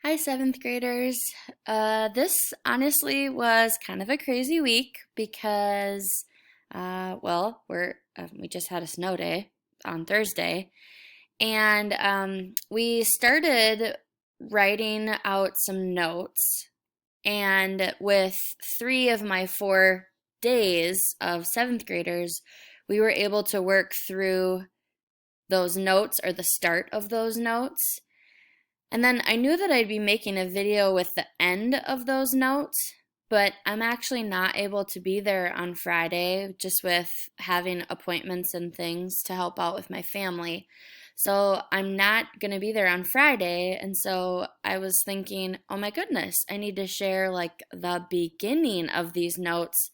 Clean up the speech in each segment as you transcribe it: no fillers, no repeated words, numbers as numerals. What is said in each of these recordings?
Hi, seventh graders. This honestly was kind of a crazy week because, we just had a snow day on Thursday, and we started writing out some notes. And with 3 of my 4 days of seventh graders, we were able to work through those notes or the start of those notes. And then I knew that I'd be making a video with the end of those notes, but I'm actually not able to be there on Friday just with having appointments and things to help out with my family. So I'm not going to be there on Friday. And so I was thinking, oh my goodness, I need to share like the beginning of these notes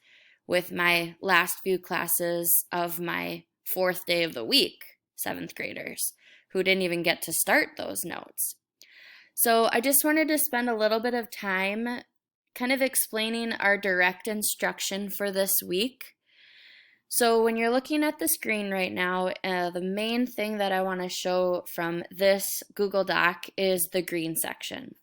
with my last few classes of my 4th day of the week, seventh graders, who didn't even get to start those notes. So I just wanted to spend a little bit of time kind of explaining our direct instruction for this week. So when you're looking at the screen right now, the main thing that I want to show from this Google Doc is the green section.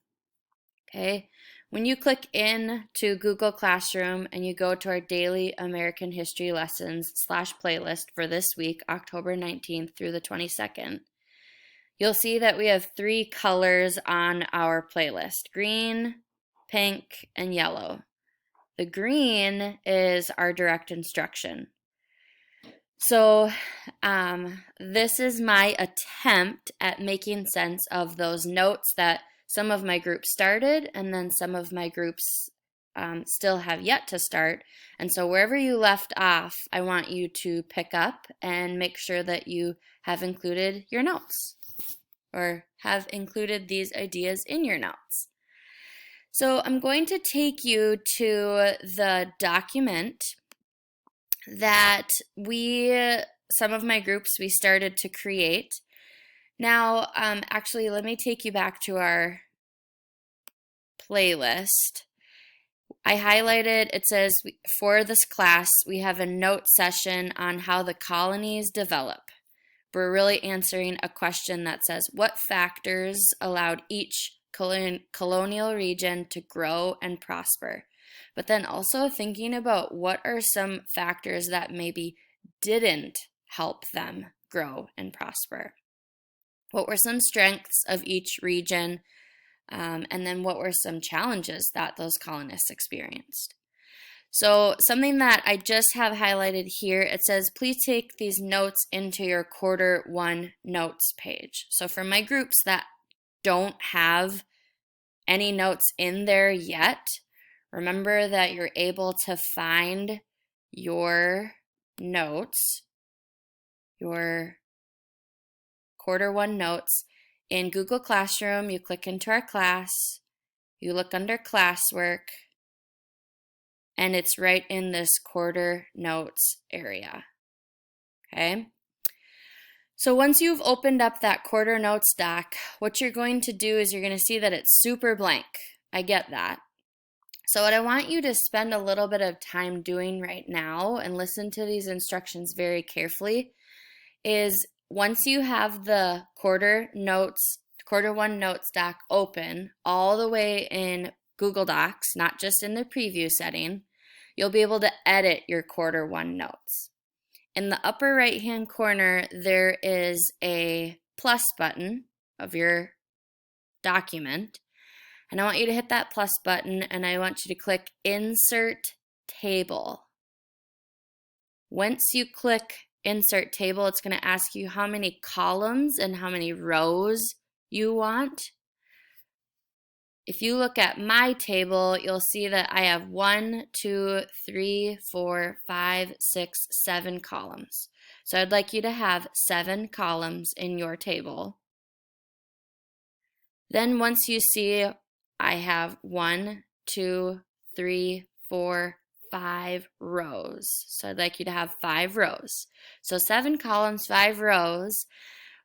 Okay, when you click in to Google Classroom and you go to our daily American history lessons / playlist for this week, October 19th through the 22nd, you'll see that we have 3 colors on our playlist: green, pink, and yellow. The green is our direct instruction. So this is my attempt at making sense of those notes that some of my groups started and then some of my groups still have yet to start. And so wherever you left off, I want you to pick up and make sure that you have included your notes, or have included these ideas in your notes. So I'm going to take you to the document that some of my groups, we started to create. Now, actually, let me take you back to our playlist. I highlighted, it says, for this class, we have a note session on how the colonies develop. We're really answering a question that says, what factors allowed each colonial region to grow and prosper? But then also thinking about what are some factors that maybe didn't help them grow and prosper? What were some strengths of each region? And then what were some challenges that those colonists experienced? So something that I just have highlighted here, it says, please take these notes into your Q1 notes page. So for my groups that don't have any notes in there yet, remember that you're able to find your notes, your Q1 notes in Google Classroom. You click into our class, you look under classwork, and it's right in this quarter notes area. Okay. So once you've opened up that quarter notes doc, what you're going to do is you're going to see that it's super blank. I get that. So what I want you to spend a little bit of time doing right now, and listen to these instructions very carefully, is once you have the Q1 notes doc open all the way in Google Docs, not just in the preview setting, you'll be able to edit your Q1 notes. In the upper right-hand corner, there is a plus button of your document. And I want you to hit that plus button, and I want you to click Insert Table. Once you click Insert Table, it's going to ask you how many columns and how many rows you want. If you look at my table, you'll see that I have 1, 2, 3, 4, 5, 6, 7 columns. So I'd like you to have 7 columns in your table. Then once you see I have 1, 2, 3, 4, 5 rows. So I'd like you to have 5 rows. So 7 columns, 5 rows.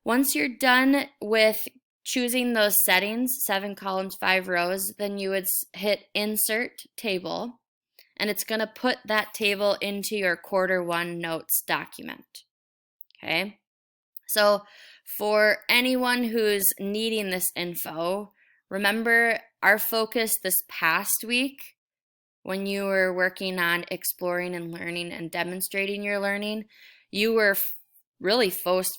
Once you're done with choosing those settings, 7 columns, 5 rows, then you would hit Insert Table, and it's going to put that table into your Q1 notes document. Okay, so for anyone who's needing this info, Remember our focus this past week when you were working on exploring and learning and demonstrating your learning? You were really first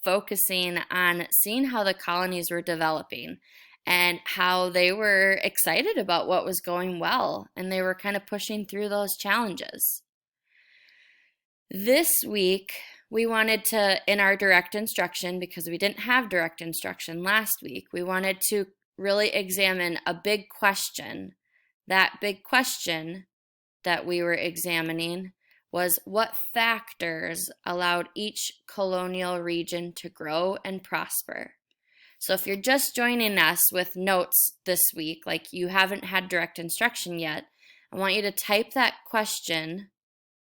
focusing on seeing how the colonies were developing and how they were excited about what was going well, and they were kind of pushing through those challenges. This week, we wanted to, in our direct instruction, because we didn't have direct instruction last week, we wanted to really examine a big question. That big question that we were examining was what factors allowed each colonial region to grow and prosper. So if you're just joining us with notes this week, like you haven't had direct instruction yet, I want you to type that question,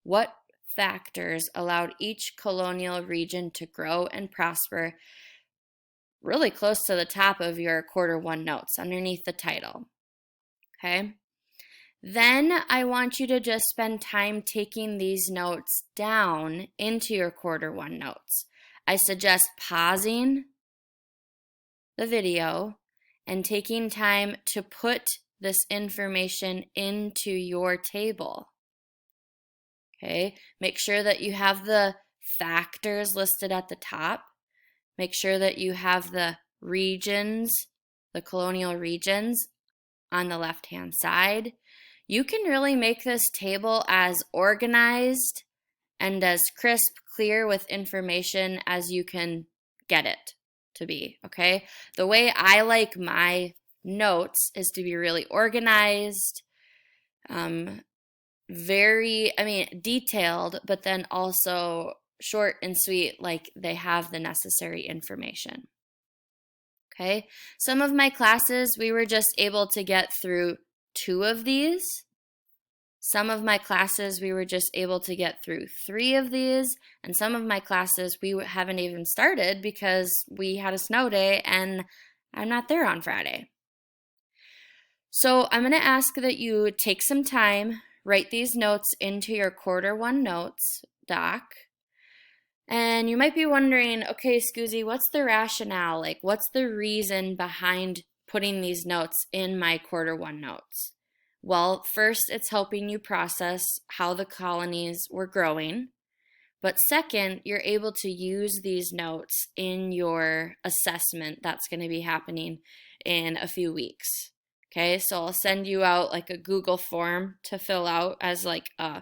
what factors allowed each colonial region to grow and prosper, really close to the top of your quarter one notes underneath the title. Okay? Then I want you to just spend time taking these notes down into your quarter one notes. I suggest pausing the video and taking time to put this information into your table. Okay, make sure that you have the factors listed at the top. Make sure that you have the regions, the colonial regions, on the left-hand side. You can really make this table as organized and as crisp, clear with information as you can get it to be, okay? The way I like my notes is to be really organized, detailed, but then also short and sweet, like they have the necessary information. Okay, some of my classes, we were just able to get through 2 of these. Some of my classes, we were just able to get through 3 of these. And some of my classes, we haven't even started because we had a snow day and I'm not there on Friday. So I'm going to ask that you take some time, write these notes into your quarter one notes doc. And you might be wondering, okay, Scoozy, what's the rationale? Like, what's the reason behind putting these notes in my quarter one notes? Well, first, it's helping you process how the colonies were growing. But second, you're able to use these notes in your assessment that's going to be happening in a few weeks. Okay, so I'll send you out like a Google form to fill out as like a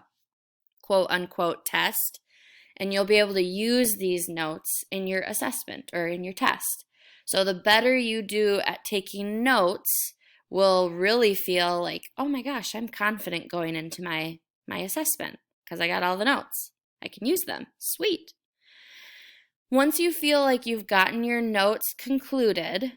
quote unquote test. And you'll be able to use these notes in your assessment or in your test. So the better you do at taking notes will really feel like, oh my gosh, I'm confident going into my assessment because I got all the notes. I can use them. Sweet. Once you feel like you've gotten your notes concluded,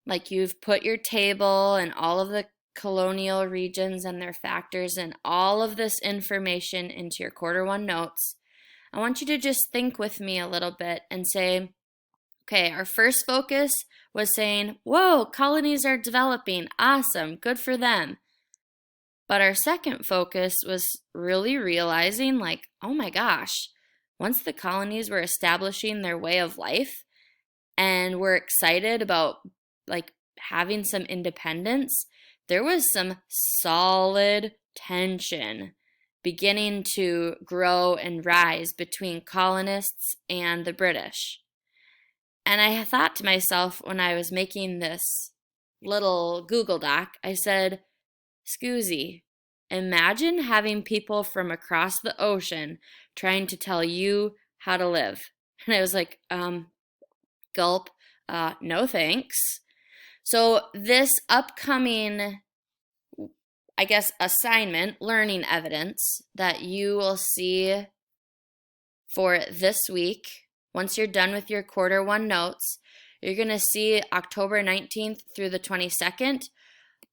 like you've put your table and all of the colonial regions and their factors and all of this information into your quarter one notes, I want you to just think with me a little bit and say, okay, our first focus was saying, whoa, colonies are developing. Awesome. Good for them. But our second focus was really realizing like, oh my gosh, once the colonies were establishing their way of life and were excited about like having some independence, there was some solid tension beginning to grow and rise between colonists and the British. And I thought to myself when I was making this little Google Doc, I said, Scoozy, imagine having people from across the ocean trying to tell you how to live. And I was like, gulp, no thanks. So this upcoming assignment, learning evidence that you will see for this week, once you're done with your quarter one notes, you're going to see October 19th through the 22nd,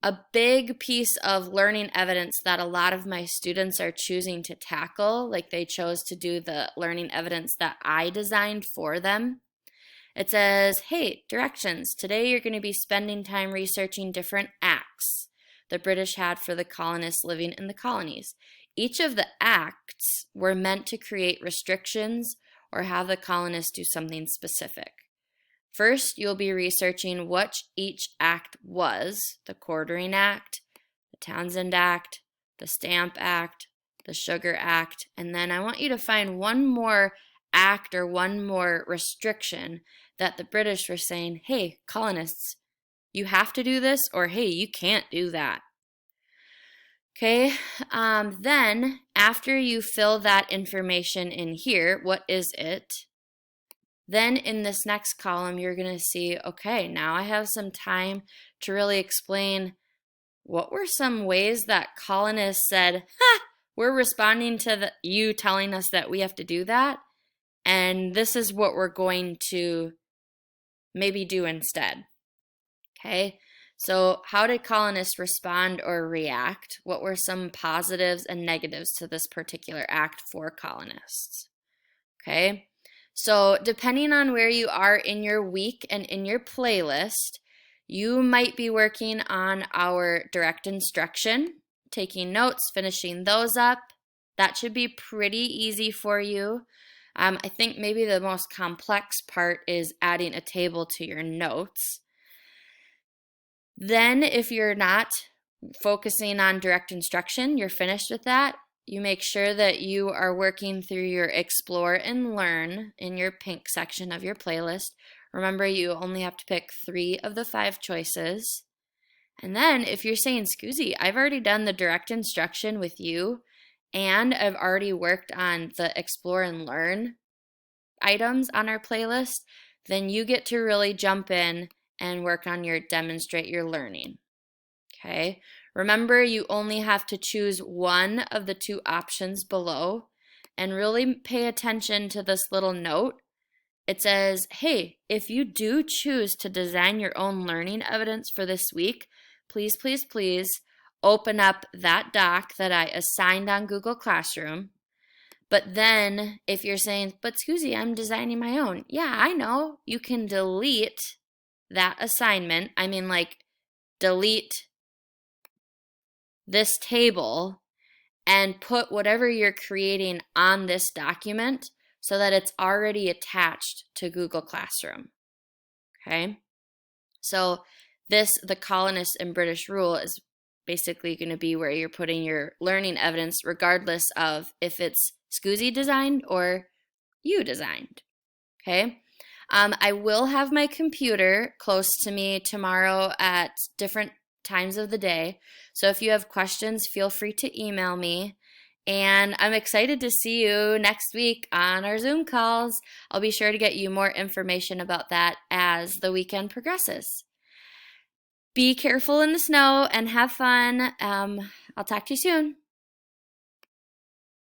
a big piece of learning evidence that a lot of my students are choosing to tackle, like they chose to do the learning evidence that I designed for them. It says, hey, directions. Today you're going to be spending time researching different acts the British had for the colonists living in the colonies. Each of the acts were meant to create restrictions or have the colonists do something specific. First, you'll be researching what each act was: the Quartering Act, the Townshend Act, the Stamp Act, the Sugar Act, and then I want you to find one more act or one more restriction that the British were saying, hey, colonists, you have to do this, or hey, you can't do that. Okay, then after you fill that information in here, what is it? Then in this next column, you're going to see, okay, now I have some time to really explain what were some ways that colonists said, ha, we're responding to you telling us that we have to do that, and this is what we're going to maybe do instead. Okay, so how did colonists respond or react? What were some positives and negatives to this particular act for colonists? Okay, so depending on where you are in your week and in your playlist, you might be working on our direct instruction, taking notes, finishing those up. That should be pretty easy for you. I think maybe the most complex part is adding a table to your notes. Then if you're not focusing on direct instruction, you're finished with that, you make sure that you are working through your Explore and Learn in your pink section of your playlist. Remember, you only have to pick 3 of the 5 choices. And then if you're saying, Scoozy, I've already done the direct instruction with you, and I've already worked on the Explore and Learn items on our playlist, then you get to really jump in and work on your demonstrate your learning. Okay, remember you only have to choose one of the 2 options below, and really pay attention to this little note. It says, hey, if you do choose to design your own learning evidence for this week, please, please, please open up that doc that I assigned on Google Classroom. But then if you're saying, but Scoozy, I'm designing my own. Yeah, I know. You can delete that assignment. I mean, like, delete this table and put whatever you're creating on this document so that it's already attached to Google Classroom. Okay? So the colonist and British rule is basically going to be where you're putting your learning evidence regardless of if it's Scoozy designed or you designed. Okay? I will have my computer close to me tomorrow at different times of the day. So if you have questions, feel free to email me. And I'm excited to see you next week on our Zoom calls. I'll be sure to get you more information about that as the weekend progresses. Be careful in the snow and have fun. I'll talk to you soon.